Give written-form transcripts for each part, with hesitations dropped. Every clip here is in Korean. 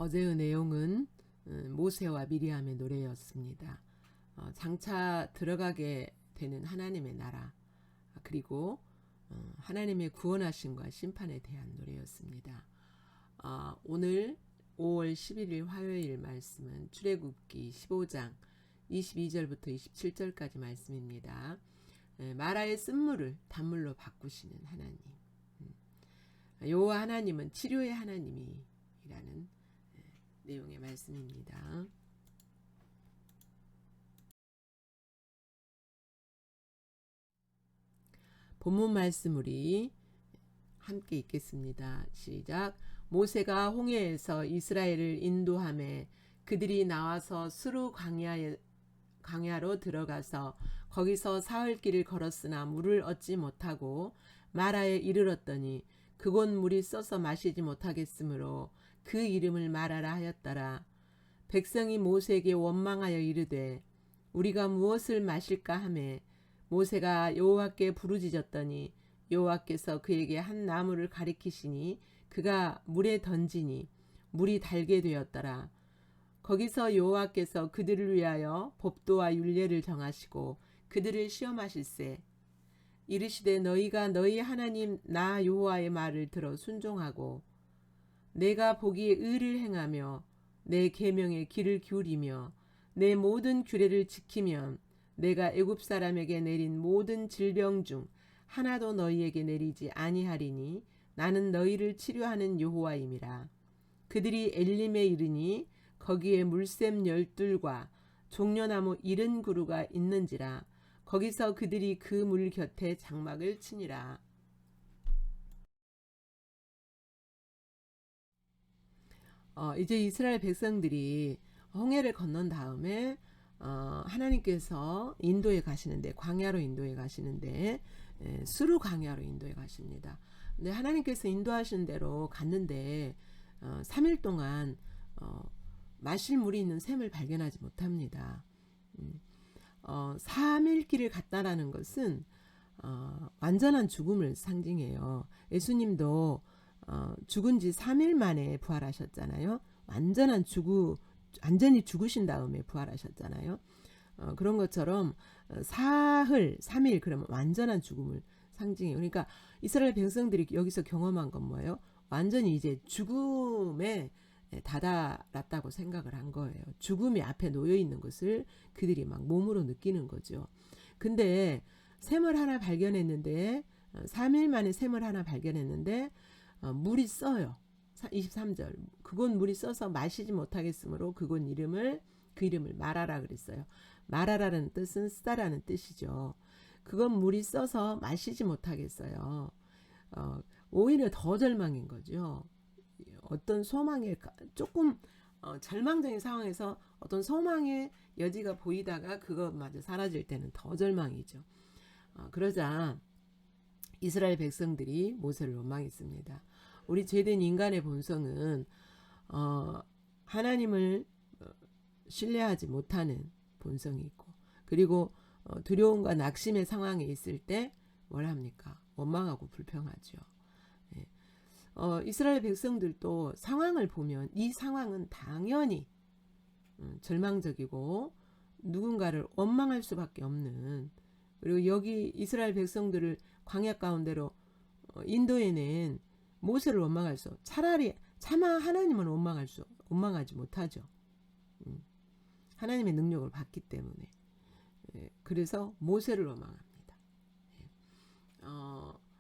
어제의 내용은 모세와 미리암의 노래였습니다. 장차 들어가게 되는 하나님의 나라, 그리고 하나님의 구원하심과 심판에 대한 노래였습니다. 오늘 5월 11일 화요일 말씀은 출애굽기 15장 22절부터 27절까지 말씀입니다. 마라의 쓴물을 단물로 바꾸시는 하나님, 여호와 하나님은 치료의 하나님이라는 내용의 말씀입니다. 본문 말씀 우리 함께 읽겠습니다. 시작. 모세가 홍해에서 이스라엘을 인도하매 그들이 나와서 수르 광야로 들어가서 거기서 사흘길을 걸었으나 물을 얻지 못하고 마라에 이르렀더니 그곳 물이 써서 마시지 못하겠으므로 그 이름을 마라라 하였더라. 백성이 모세에게 원망하여 이르되 우리가 무엇을 마실까 하매 모세가 여호와께 부르짖었더니 여호와께서 그에게 한 나무를 가리키시니 그가 물에 던지니 물이 달게 되었더라. 거기서 여호와께서 그들을 위하여 법도와 율례를 정하시고 그들을 시험하실세. 이르시되 너희가 너희 하나님 나 여호와의 말을 들어 순종하고 내가 보기에 의를 행하며 내 계명에 귀를 기울이며 내 모든 규례를 지키면 내가 애굽 사람에게 내린 모든 질병 중 하나도 너희에게 내리지 아니하리니 나는 너희를 치료하는 여호와임이라. 그들이 엘림에 이르니 거기에 물샘 12과 종려나무 70그루가 있는지라. 거기서 그들이 그 물 곁에 장막을 치니라. 이제 이스라엘 백성들이 홍해를 건넌 다음에 하나님께서 인도에 가시는데, 광야로 인도에 가시는데, 수르 광야로 인도에 가십니다. 근데 하나님께서 인도하시는 대로 갔는데 3일 동안 마실 물이 있는 샘을 발견하지 못합니다. 3일 길을 갔다라는 것은 완전한 죽음을 상징해요. 예수님도 죽은 지 3일 만에 부활하셨잖아요. 완전히 죽으신 다음에 부활하셨잖아요. 그런 것처럼 사흘, 3일 그러면 완전한 죽음을 상징해요. 그러니까 이스라엘 백성들이 여기서 경험한 건 뭐예요? 완전히 이제 죽음에 다다랐다고 생각을 한 거예요. 죽음이 앞에 놓여 있는 것을 그들이 막 몸으로 느끼는 거죠. 근데 샘을 하나 발견했는데 3일 만에 샘을 하나 발견했는데 물이 써요. 23절. 그곳 물이 써서 마시지 못하겠으므로 그 이름을 마라라 그랬어요. 마라라는 뜻은 쓰다라는 뜻이죠. 그건 물이 써서 마시지 못하겠어요. 오히려 더 절망인 거죠. 어떤 소망에 조금 절망적인 상황에서 어떤 소망의 여지가 보이다가 그것마저 사라질 때는 더 절망이죠. 그러자 이스라엘 백성들이 모세를 원망했습니다. 우리 죄된 인간의 본성은 하나님을 신뢰하지 못하는 본성이 있고, 그리고 두려움과 낙심의 상황에 있을 때 뭘 합니까? 원망하고 불평하죠. 이스라엘 백성들도 상황을 보면 이 상황은 당연히 절망적이고 누군가를 원망할 수밖에 없는, 그리고 여기 이스라엘 백성들을 광야 가운데로 인도해낸 모세를 원망할 수, 차마 하나님은 원망하지 못하죠. 하나님의 능력을 받기 때문에. 그래서 모세를 원망합니다.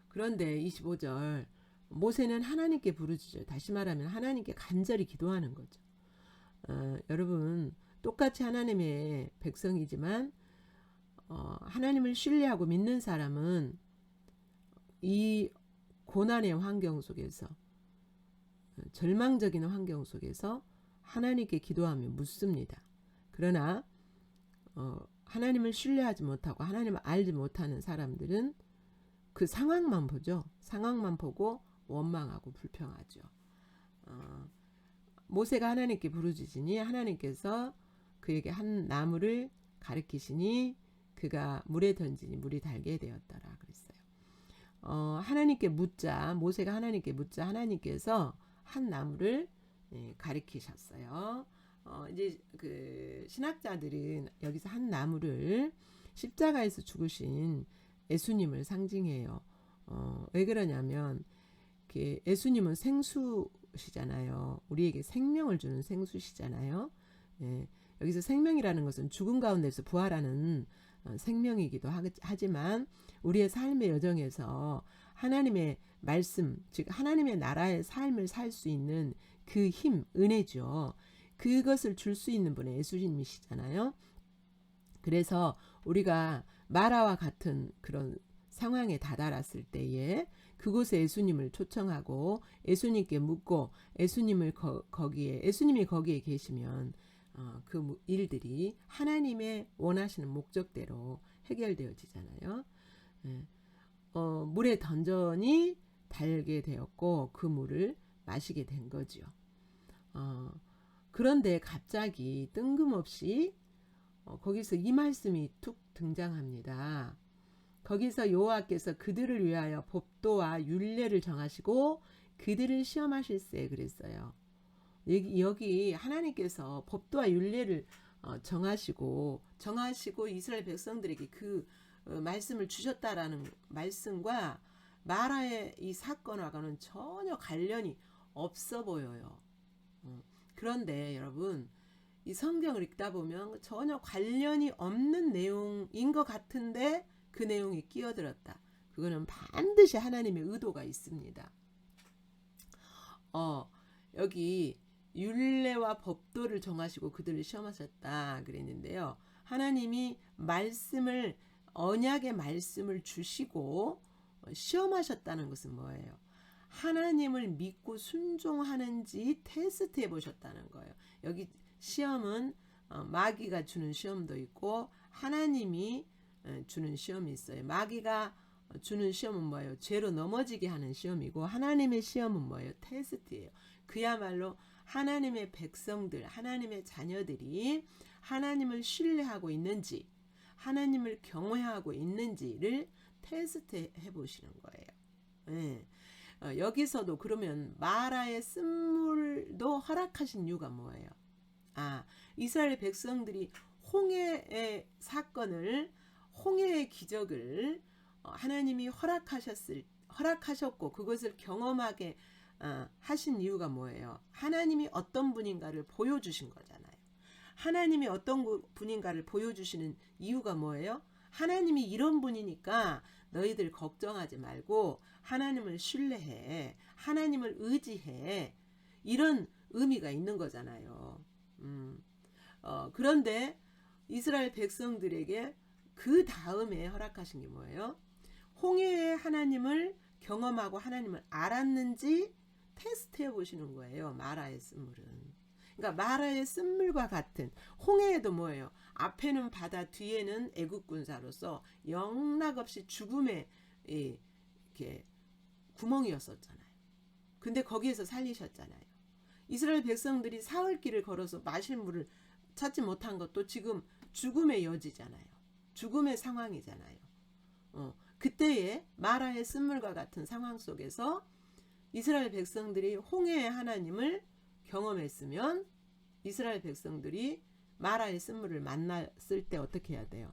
그런데 25절, 모세는 하나님께 부르짖어요. 다시 말하면 하나님께 간절히 기도하는 거죠. 여러분, 똑같이 하나님의 백성이지만 하나님을 신뢰하고 믿는 사람은 이 고난의 환경 속에서, 절망적인 환경 속에서 하나님께 기도하며 묻습니다. 그러나 하나님을 신뢰하지 못하고 하나님을 알지 못하는 사람들은 그 상황만 보죠. 상황만 보고 원망하고 불평하죠. 모세가 하나님께 부르짖으니 하나님께서 그에게 한 나무를 가리키시니 그가 물에 던지니 물이 달게 되었더라 그랬어요. 하나님께 묻자, 모세가 하나님께 묻자 하나님께서 한 나무를 가리키셨어요. 이제 그 신학자들은 여기서 한 나무를 십자가에서 죽으신 예수님을 상징해요. 왜 그러냐면 예수님은 생수시잖아요. 우리에게 생명을 주는 생수시잖아요. 예, 여기서 생명이라는 것은 죽음 가운데서 부활하는 생명이기도 하지만 우리의 삶의 여정에서 하나님의 말씀, 즉 하나님의 나라의 삶을 살 수 있는 그 힘, 은혜죠. 그것을 줄 수 있는 분의 예수님이시잖아요. 그래서 우리가 마라와 같은 그런 상황에 다다랐을 때에 그곳에 예수님을 초청하고 예수님께 묻고 예수님이 거기에 계시면 그 일들이 하나님의 원하시는 목적대로 해결되어지잖아요. 예. 물에 던전이 달게 되었고 그 물을 마시게 된 거죠. 그런데 갑자기 뜬금없이 거기서 이 말씀이 툭 등장합니다. 거기서 여호와께서 그들을 위하여 법도와 율례를 정하시고 그들을 시험하실세 그랬어요. 여기 하나님께서 법도와 율례를 정하시고 이스라엘 백성들에게 그 말씀을 주셨다라는 말씀과 마라의 이 사건과는 전혀 관련이 없어 보여요. 그런데 여러분 이 성경을 읽다 보면 전혀 관련이 없는 내용인 것 같은데 그 내용이 끼어들었다. 그거는 반드시 하나님의 의도가 있습니다. 여기 율례와 법도를 정하시고 그들을 시험하셨다 그랬는데요. 하나님이 말씀을 언약의 말씀을 주시고 시험하셨다는 것은 뭐예요? 하나님을 믿고 순종하는지 테스트해 보셨다는 거예요. 여기 시험은 마귀가 주는 시험도 있고 하나님이 주는 시험이 있어요. 마귀가 주는 시험은 뭐예요? 죄로 넘어지게 하는 시험이고 하나님의 시험은 뭐예요? 테스트예요. 그야말로 하나님의 백성들, 하나님의 자녀들이 하나님을 신뢰하고 있는지 하나님을 경외하고 있는지를 테스트해 보시는 거예요. 네. 여기서도 그러면 마라의 쓴물도 허락하신 이유가 뭐예요? 이스라엘 백성들이 홍해의 사건을 홍해의 기적을 하나님이 허락하셨고 그것을 경험하게 하신 이유가 뭐예요? 하나님이 어떤 분인가를 보여주신 거잖아요. 하나님이 어떤 분인가를 보여주시는 이유가 뭐예요? 하나님이 이런 분이니까 너희들 걱정하지 말고 하나님을 신뢰해. 하나님을 의지해. 이런 의미가 있는 거잖아요. 그런데 이스라엘 백성들에게 그 다음에 허락하신 게 뭐예요? 홍해의 하나님을 경험하고 하나님을 알았는지 테스트해 보시는 거예요. 마라의 쓴물은. 그러니까 마라의 쓴물과 같은 홍해에도 뭐예요? 앞에는 바다, 뒤에는 애국 군사로서 영락없이 죽음의 이렇게 구멍이었었잖아요. 근데 거기에서 살리셨잖아요. 이스라엘 백성들이 사흘길을 걸어서 마실 물을 찾지 못한 것도 지금 죽음의 여지잖아요. 죽음의 상황이잖아요. 그때의 마라의 쓴물과 같은 상황 속에서 이스라엘 백성들이 홍해의 하나님을 경험했으면 이스라엘 백성들이 마라의 쓴물을 만났을 때 어떻게 해야 돼요?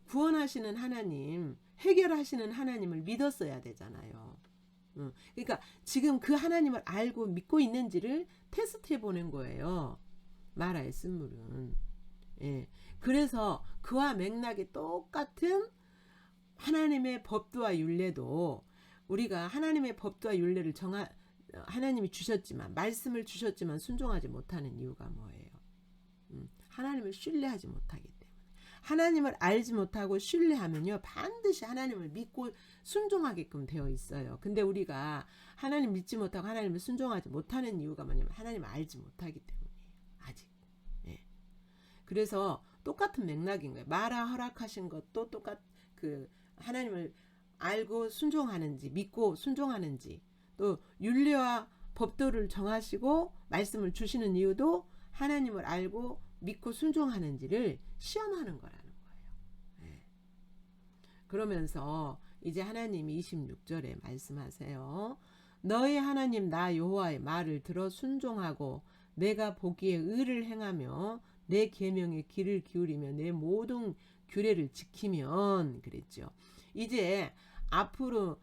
구원하시는 하나님, 해결하시는 하나님을 믿었어야 되잖아요. 그러니까 지금 그 하나님을 알고 믿고 있는지를 테스트해 보는 거예요. 마라의 쓴물은. 예. 그래서 그와 맥락이 똑같은 하나님의 법도와 율례도 우리가 하나님의 법도와 율례를 하나님이 주셨지만 말씀을 주셨지만 순종하지 못하는 이유가 뭐예요? 하나님을 신뢰하지 못하기 때문에. 하나님을 알지 못하고 신뢰하면요 반드시 하나님을 믿고 순종하게끔 되어 있어요. 근데 우리가 하나님 믿지 못하고 하나님을 순종하지 못하는 이유가 뭐냐면 하나님을 알지 못하기 때문이에요. 아직. 예. 그래서 똑같은 맥락인 거예요. 마라 허락하신 것도 그 하나님을 알고 순종하는지 믿고 순종하는지 또 율례와 법도를 정하시고 말씀을 주시는 이유도 하나님을 알고 믿고 순종하는지를 시험하는 거라는 거예요. 네. 그러면서 이제 하나님이 26절에 말씀하세요. 너의 하나님 나 여호와의 말을 들어 순종하고 내가 보기에 의를 행하며 내 계명에 귀를 기울이며 내 모든 규례를 지키면 그랬죠. 이제 앞으로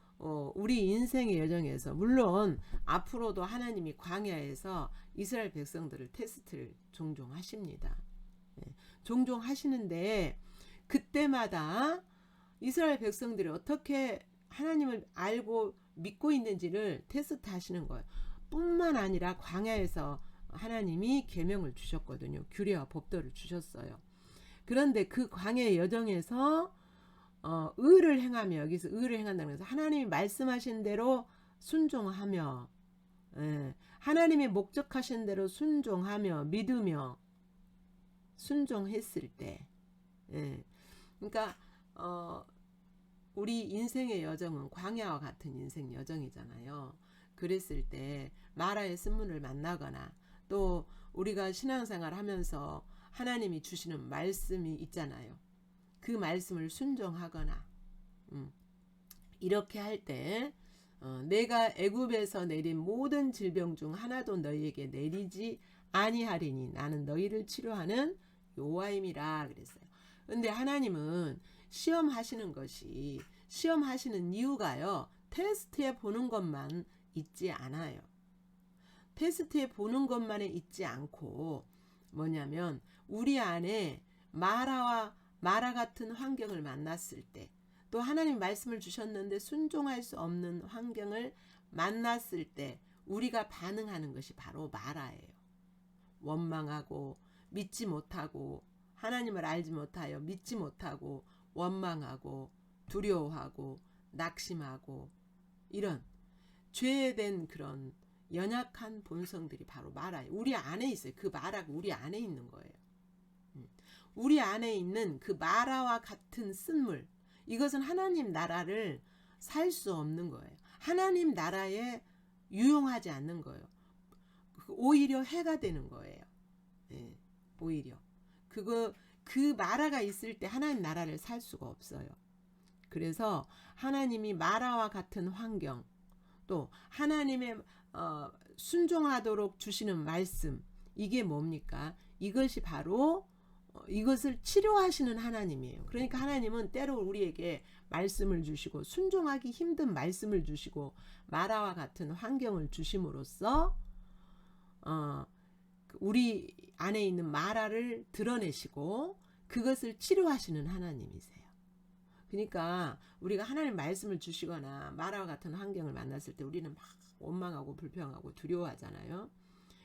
우리 인생의 여정에서 물론 앞으로도 하나님이 광야에서 이스라엘 백성들을 테스트를 종종 하십니다. 종종 하시는데 그때마다 이스라엘 백성들이 어떻게 하나님을 알고 믿고 있는지를 테스트 하시는 거예요. 뿐만 아니라 광야에서 하나님이 계명을 주셨거든요. 규례와 법도를 주셨어요. 그런데 그 광야의 여정에서 의를 행하며, 여기서 의를 행한다는 것은 하나님이 말씀하신 대로 순종하며, 하나님이 목적하신 대로 순종하며 믿으며 순종했을 때, 그러니까 우리 인생의 여정은 광야와 같은 인생 여정이잖아요. 그랬을 때 마라의 쓴물을 만나거나 또 우리가 신앙생활 하면서 하나님이 주시는 말씀이 있잖아요. 그 말씀을 순종하거나 이렇게 할 때 내가 애굽에서 내린 모든 질병 중 하나도 너희에게 내리지 아니하리니 나는 너희를 치료하는 여호와임이라 그랬어요. 근데 하나님은 시험하시는 것이 시험하시는 이유가요. 테스트에 보는 것만 있지 않아요. 테스트에 보는 것만에 있지 않고 뭐냐면 우리 안에 마라 같은 환경을 만났을 때 또 하나님 말씀을 주셨는데 순종할 수 없는 환경을 만났을 때 우리가 반응하는 것이 바로 마라예요. 원망하고 믿지 못하고 하나님을 알지 못하여 믿지 못하고 원망하고 두려워하고 낙심하고 이런 죄된 그런 연약한 본성들이 바로 마라예요. 우리 안에 있어요. 그 마라가 우리 안에 있는 거예요. 우리 안에 있는 그 마라와 같은 쓴물, 이것은 하나님 나라를 살 수 없는 거예요. 하나님 나라에 유용하지 않는 거예요. 오히려 해가 되는 거예요. 오히려 그 마라가 있을 때 하나님 나라를 살 수가 없어요. 그래서 하나님이 마라와 같은 환경, 또 하나님의 순종하도록 주시는 말씀, 이게 뭡니까? 이것이 바로 이것을 치료하시는 하나님이에요. 그러니까 하나님은 때로 우리에게 말씀을 주시고 순종하기 힘든 말씀을 주시고 마라와 같은 환경을 주심으로써 우리 안에 있는 마라를 드러내시고 그것을 치료하시는 하나님이세요. 그러니까 우리가 하나님 말씀을 주시거나 마라와 같은 환경을 만났을 때 우리는 막 원망하고 불평하고 두려워하잖아요.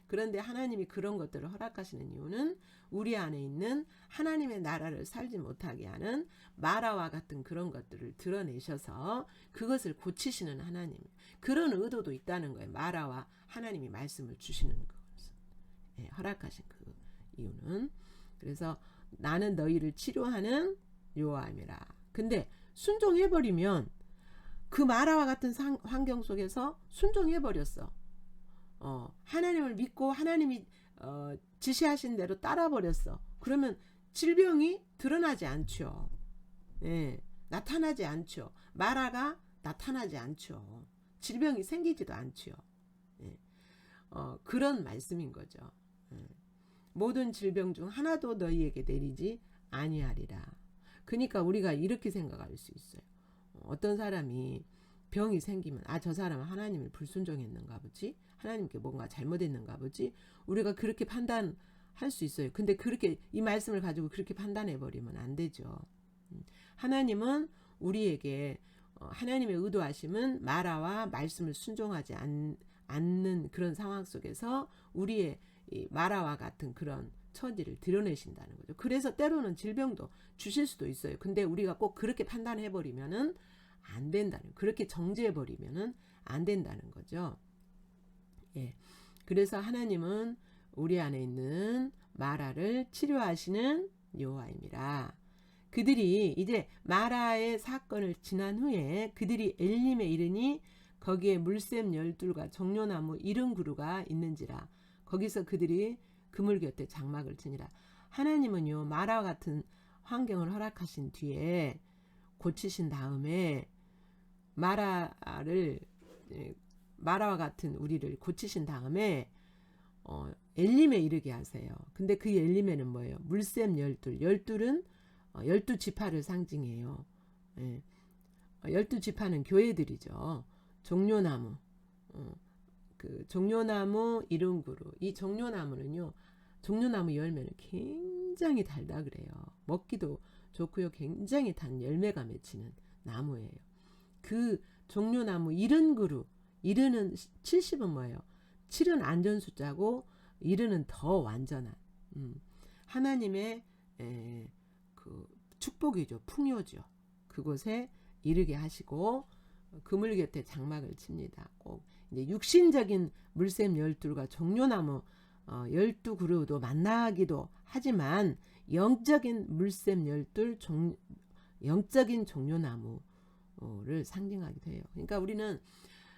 그런데 하나님이 그런 것들을 허락하시는 이유는 우리 안에 있는 하나님의 나라를 살지 못하게 하는 마라와 같은 그런 것들을 드러내셔서 그것을 고치시는 하나님, 그런 의도도 있다는 거예요. 마라와 하나님이 말씀을 주시는 것을 허락하신 그 이유는. 그래서 나는 너희를 치료하는 여호와임이라. 근데 순종해버리면 그 마라와 같은 환경 속에서 순종해버렸어. 하나님을 믿고 하나님이 지시하신 대로 따라버렸어. 그러면 질병이 드러나지 않죠. 나타나지 않죠. 마라가 나타나지 않죠. 질병이 생기지도 않죠. 그런 말씀인 거죠. 모든 질병 중 하나도 너희에게 내리지 아니하리라. 그러니까 우리가 이렇게 생각할 수 있어요. 어떤 사람이 병이 생기면 저 사람은 하나님을 불순종했는가 보지, 하나님께 뭔가 잘못했는가 보지, 우리가 그렇게 판단할 수 있어요. 근데 그렇게 이 말씀을 가지고 그렇게 판단해 버리면 안 되죠. 하나님은 우리에게 하나님의 의도하심은 마라와 말씀을 순종하지 않는 그런 상황 속에서 우리의 이 마라와 같은 그런 처지를 드러내신다는 거죠. 그래서 때로는 질병도 주실 수도 있어요. 근데 우리가 꼭 그렇게 판단해 버리면은 안 된다는, 그렇게 정죄해 버리면은 안 된다는 거죠. 그래서 하나님은 우리 안에 있는 마라를 치료하시는 여호와임이라. 그들이 이제 마라의 사건을 지난 후에 그들이 엘림에 이르니 거기에 물샘 12과 종려나무 70그루가 있는지라. 거기서 그들이 그물 곁에 장막을 치니라. 하나님은요, 마라와 같은 환경을 허락하신 뒤에 고치신 다음에 마라를 마라와 같은 우리를 고치신 다음에 엘림에 이르게 하세요. 근데 그 엘림에는 뭐예요? 물샘 열둘. 열둘은 12지파를 상징해요. 예. 12지파는 교회들이죠. 종려나무. 그 종려나무 이른 그루. 이 종려나무는요. 종려나무 열매는 굉장히 달다 그래요. 먹기도 좋고요. 굉장히 단 열매가 맺히는 나무예요. 그 종려나무 이른 그루. 이르는 70은 뭐예요? 7은 안전 숫자고 이르는 더 완전한 하나님의 그 축복이죠. 풍요죠. 그곳에 이르게 하시고 그물 곁에 장막을 칩니다. 꼭 이제 육신적인 물샘 열둘과 종려나무 12그루도 만나기도 하지만 영적인 물샘 열둘 영적인 종려나무를 상징하기도 해요. 그러니까 우리는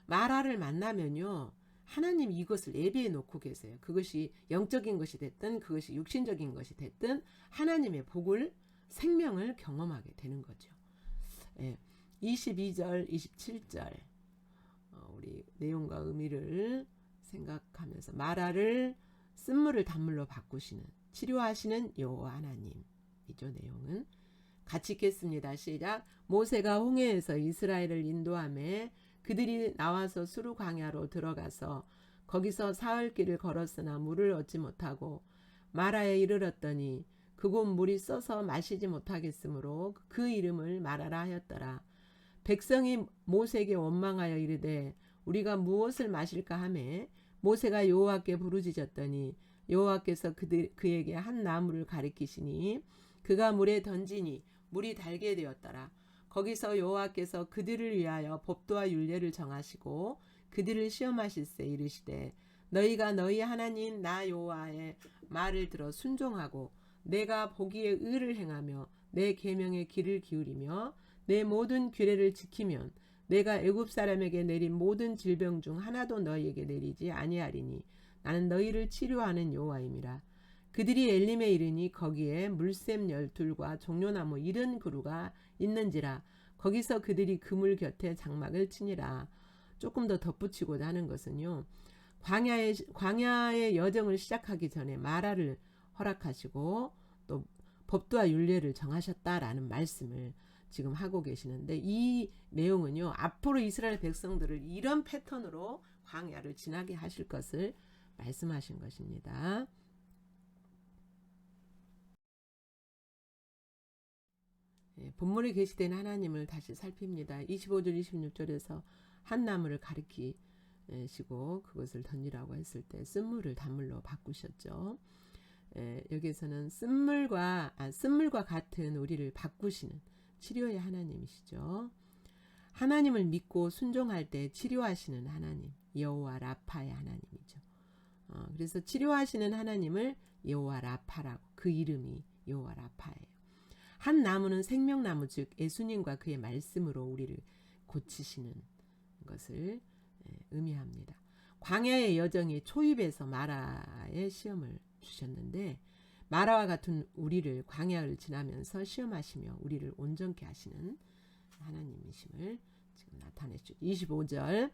마라를 만나면요. 하나님 이것을 예비해 놓고 계세요. 그것이 영적인 것이 됐든 그것이 육신적인 것이 됐든 하나님의 복을 생명을 경험하게 되는 거죠. 22절 27절 우리 내용과 의미를 생각하면서 마라를 쓴물을 단물로 바꾸시는 치료하시는 여호와 하나님이죠. 내용은 같이 읽겠습니다. 시작. 모세가 홍해에서 이스라엘을 인도하며 그들이 나와서 수르 광야로 들어가서 거기서 사흘 길을 걸었으나 물을 얻지 못하고 마라에 이르렀더니 그곳 물이 써서 마시지 못하겠으므로 그 이름을 마라라 하였더라. 백성이 모세에게 원망하여 이르되 우리가 무엇을 마실까 하매 모세가 여호와께 부르짖었더니 여호와께서 그에게 한 나무를 가리키시니 그가 물에 던지니 물이 달게 되었더라. 거기서 여호와께서 그들을 위하여 법도와 율례를 정하시고 그들을 시험하실세 이르시되 너희가 너희 하나님 나 여호와의 말을 들어 순종하고 내가 보기에 의를 행하며 내 계명에 귀를 기울이며 내 모든 규례를 지키면 내가 애굽 사람에게 내린 모든 질병 중 하나도 너희에게 내리지 아니하리니 나는 너희를 치료하는 여호와임이라. 그들이 엘림에 이르니 거기에 물샘 열둘과 종려나무 70그루가 있는지라. 거기서 그들이 그물 곁에 장막을 치니라. 조금 더 덧붙이고자 하는 것은요. 광야의 여정을 시작하기 전에 마라를 허락하시고 또 법도와 율례를 정하셨다라는 말씀을 지금 하고 계시는데 이 내용은요. 앞으로 이스라엘 백성들을 이런 패턴으로 광야를 지나게 하실 것을 말씀하신 것입니다. 본문에 계시된 하나님을 다시 살핍니다. 25절 26절에서 한 나무를 가리키시고 그것을 던지라고 했을 때 쓴물을 단물로 바꾸셨죠. 여기에서는 쓴물과 같은 우리를 바꾸시는 치료의 하나님이시죠. 하나님을 믿고 순종할 때 치료하시는 하나님, 여호와 라파의 하나님이죠. 그래서 치료하시는 하나님을 여호와 라파라고, 그 이름이 여호와 라파예요. 한 나무는 생명나무 즉 예수님과 그의 말씀으로 우리를 고치시는 것을 의미합니다. 광야의 여정이 초입에서 마라의 시험을 주셨는데 마라와 같은 우리를 광야를 지나면서 시험하시며 우리를 온전케 하시는 하나님이심을 지금 나타내죠. 25절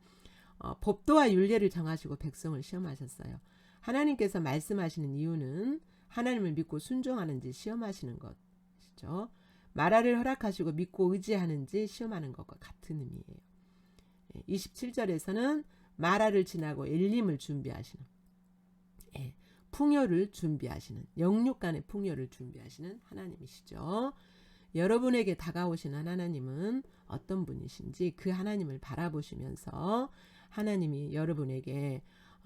법도와 율례를 정하시고 백성을 시험하셨어요. 하나님께서 말씀하시는 이유는 하나님을 믿고 순종하는지 시험하시는 것이죠. 마라를 허락하시고 믿고 의지하는지 시험하는 것과 같은 의미예요. 27절에서는 마라를 지나고 엘림을 준비하시는 풍요를 준비하시는 영육 간의 풍요를 준비하시는 하나님이시죠. 여러분에게 다가오시는 하나님은 어떤 분이신지 그 하나님을 바라보시면서 하나님이 여러분에게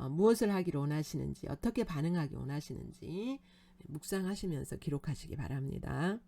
무엇을 하기를 원하시는지 어떻게 반응하기 원하시는지 묵상하시면서 기록하시기 바랍니다.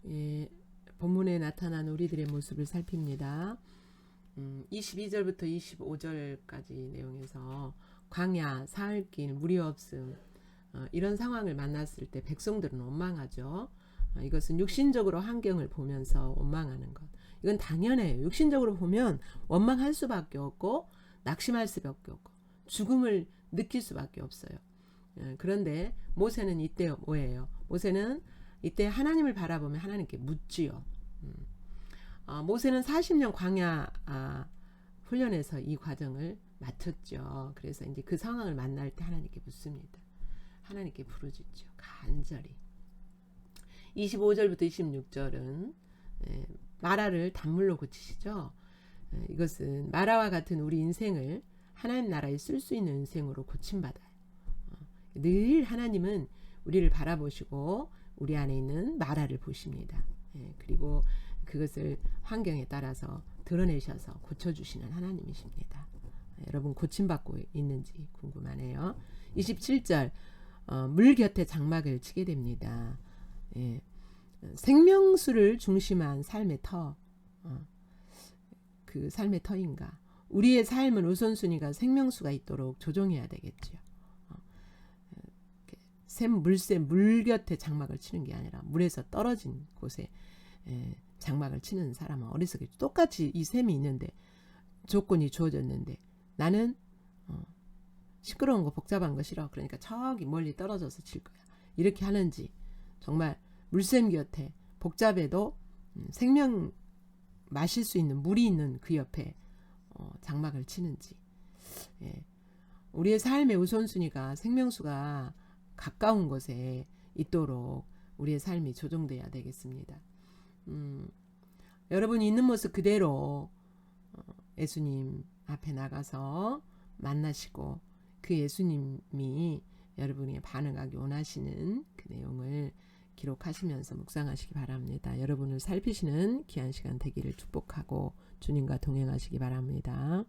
예, 본문에 나타난 우리들의 모습을 살핍니다. 22절부터 25절까지 내용에서 광야, 사흘길, 물이 없음, 이런 상황을 만났을 때 백성들은 원망하죠. 이것은 육신적으로 환경을 보면서 원망하는 것. 이건 당연해요. 육신적으로 보면 원망할 수밖에 없고 낙심할 수밖에 없고 죽음을 느낄 수밖에 없어요. 그런데 모세는 이때 뭐예요? 모세는 이때 하나님을 바라보며 하나님께 묻지요. 모세는 40년 광야 훈련에서 이 과정을 맡았죠. 그래서 이제 그 상황을 만날 때 하나님께 묻습니다. 하나님께 부르짖죠. 간절히. 25절부터 26절은 마라를 단물로 고치시죠. 이것은 마라와 같은 우리 인생을 하나님 나라에 쓸 수 있는 인생으로 고침받아요. 늘 하나님은 우리를 바라보시고 우리 안에 있는 마라를 보십니다. 그리고 그것을 환경에 따라서 드러내셔서 고쳐주시는 하나님이십니다. 여러분 고침받고 있는지 궁금하네요. 27절 물 곁에 장막을 치게 됩니다. 생명수를 중심한 삶의 터, 그 삶의 터인가. 우리의 삶은 우선순위가 생명수가 있도록 조정해야 되겠죠. 물새 물 곁에 장막을 치는 게 아니라 물에서 떨어진 곳에 장막을 치는 사람은 어리석게 똑같이 이 샘이 있는데 조건이 주어졌는데 나는 시끄러운 거 복잡한 거 싫어. 그러니까 저기 멀리 떨어져서 칠 거야. 이렇게 하는지 정말 물샘 곁에 복잡해도 생명 마실 수 있는 물이 있는 그 옆에 장막을 치는지. 우리의 삶의 우선순위가 생명수가 가까운 곳에 있도록 우리의 삶이 조정돼야 되겠습니다. 여러분이 있는 모습 그대로 예수님 앞에 나가서 만나시고 그 예수님이 여러분이 반응하기 원하시는 그 내용을 기록하시면서 묵상하시기 바랍니다. 여러분을 살피시는 귀한 시간 되기를 축복하고 주님과 동행하시기 바랍니다.